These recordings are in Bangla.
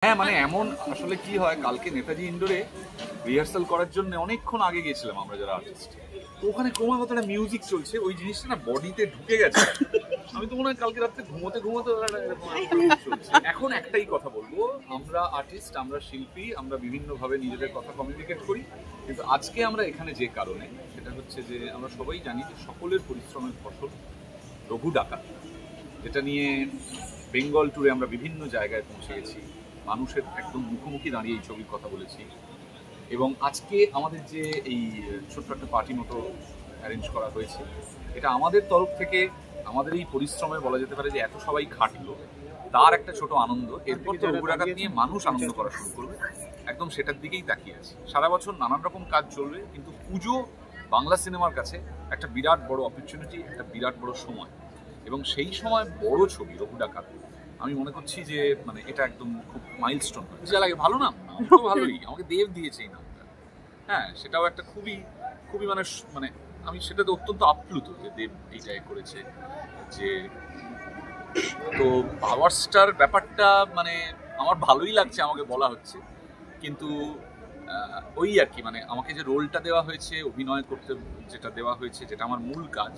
হ্যাঁ মানে এমন আসলে কি হয়, কালকে নেতাজি ইন্ডোরে রিহার্সাল করার জন্য অনেকক্ষণ আগে গিয়েছিলাম আমরা যারা আর্টিস্ট, তো ওখানে ক্রমাগত একটা মিউজিক চলছে, ওই জিনিসটা না বডিতে ঢুকে গেছে। আমি তো মনে হয় কালকে রাত্রে ঘুমোতে চলছে। এখন একটাই কথা বলবো, আমরা আর্টিস্ট, আমরা শিল্পী, আমরা বিভিন্নভাবে নিজেদের কথা কমিউনিকেট করি, কিন্তু আজকে আমরা এখানে যে কারণে, সেটা হচ্ছে যে আমরা সবাই জানি যে সকলের পরিশ্রমের ফসল রঘু ডাকাত, যেটা নিয়ে বেঙ্গল ট্যুরে আমরা বিভিন্ন জায়গায় পৌঁছে গেছি, মানুষের একদম মুখোমুখি দাঁড়িয়ে এই ছবির কথা বলেছি। এবং আজকে আমাদের যে এই ছোট্ট একটা পার্টি মতো অ্যারেঞ্জ করা হয়েছে, এটা আমাদের তরফ থেকে আমাদের এই পরিশ্রমে বলা যেতে পারে যে এত সবাই খাটলো, তার একটা ছোট আনন্দ। এরপর তো রঘু ডাকাত নিয়ে মানুষ আনন্দ করা শুরু করবে, একদম সেটার দিকেই তাকিয়ে আছে। সারা বছর নানান রকম কাজ চলবে, কিন্তু পুজো বাংলা সিনেমার কাছে একটা বিরাট বড় অপরচুনিটি, একটা বিরাট বড় সময়, এবং সেই সময় বড় ছবি রঘু ডাকাত, আমি মনে করছি যে মানে এটা একদম খুব মাইলস্টোন হয়। যা লাগে ভালো নাম, তো ভালোই, আমাকে দেব দিয়েছে এই নামটা। হ্যাঁ, সেটাও একটা খুবই খুবই মানে মানে আমি সেটাতে অত্যন্ত আপ্লুত যে দেব এইটাই করেছে। যে তো পাওয়ার স্টার ব্যাপারটা মানে আমার ভালোই লাগছে, আমাকে বলা হচ্ছে, কিন্তু ওই আর কি, মানে আমাকে যে রোলটা দেওয়া হয়েছে, অভিনয় করতে যেটা দেওয়া হয়েছে, যেটা আমার মূল কাজ,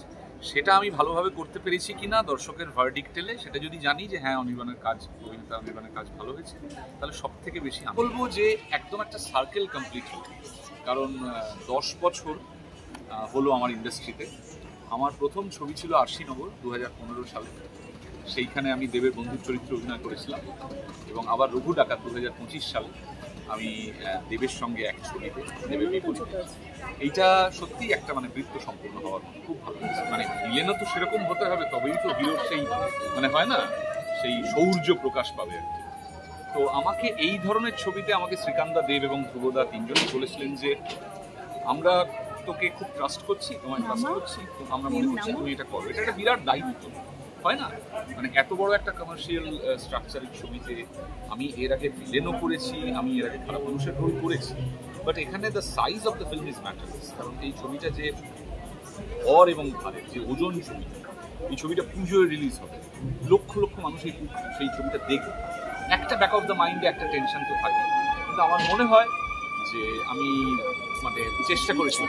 সেটা আমি ভালোভাবে করতে পেরেছি কিনা দর্শকের ভার্ডিক্ট এলে সেটা যদি জানি যে হ্যাঁ অনির্বাণের কাজ, অভিনেতা অনির্বাণের কাজ ভালো হয়েছে, তাহলে সব থেকে বেশি আমি বলবো যে একদম একটা সার্কেল কমপ্লিট হল। কারণ 10 বছর হলো আমার ইন্ডাস্ট্রিতে। আমার প্রথম ছবি ছিল আরশিনগর 2015 সালে, সেইখানে আমি দেবের বন্ধুর চরিত্রে অভিনয় করেছিলাম, এবং আবার রঘু ডাকাত 2025 সালে আমি দেবের সঙ্গে এক ছবিতে, দেবের বিপরীতে। এইটা সত্যি একটা মানে বৃত্ত সম্পূর্ণ হওয়ার খুব ভালো। মানে ভিলেনও তো সেরকম হতে হবে, তবেই তো হিরোর সেই মানে হয় না, সেই শৌর্য প্রকাশ পাবে আর কি। তো আমাকে এই ধরনের ছবিতে আমাকে শ্রীকান্ত দেব এবং ধ্রুবদা তিনজনই বলেছিলেন যে আমরা তোকে খুব ট্রাস্ট করছি, তোমায় ট্রাস্ট করছি, আমরা মনে করছি তুমি এটা করো। এটা একটা বিরাট দায়িত্ব, হয় না? মানে এত বড় একটা কমার্শিয়াল স্ট্রাকচারের ছবিতে আমি এর আগে ভিলেনও করেছি, আমি এর আগে খারাপ মানুষের রোল করেছি, বাট এখানে the size of the film is matters. কারণ এই ছবিটা যে ভর এবং ভারের যে ওজন ছবিটা, এই ছবিটা পুজোয় রিলিজ হবে, লক্ষ লক্ষ মানুষ সেই ছবিটা দেখবে, একটা ব্যাক অফ দ্য মাইন্ডে একটা টেনশন তো থাকে, কিন্তু আমার মনে হয় যে আমি মানে চেষ্টা করেছি।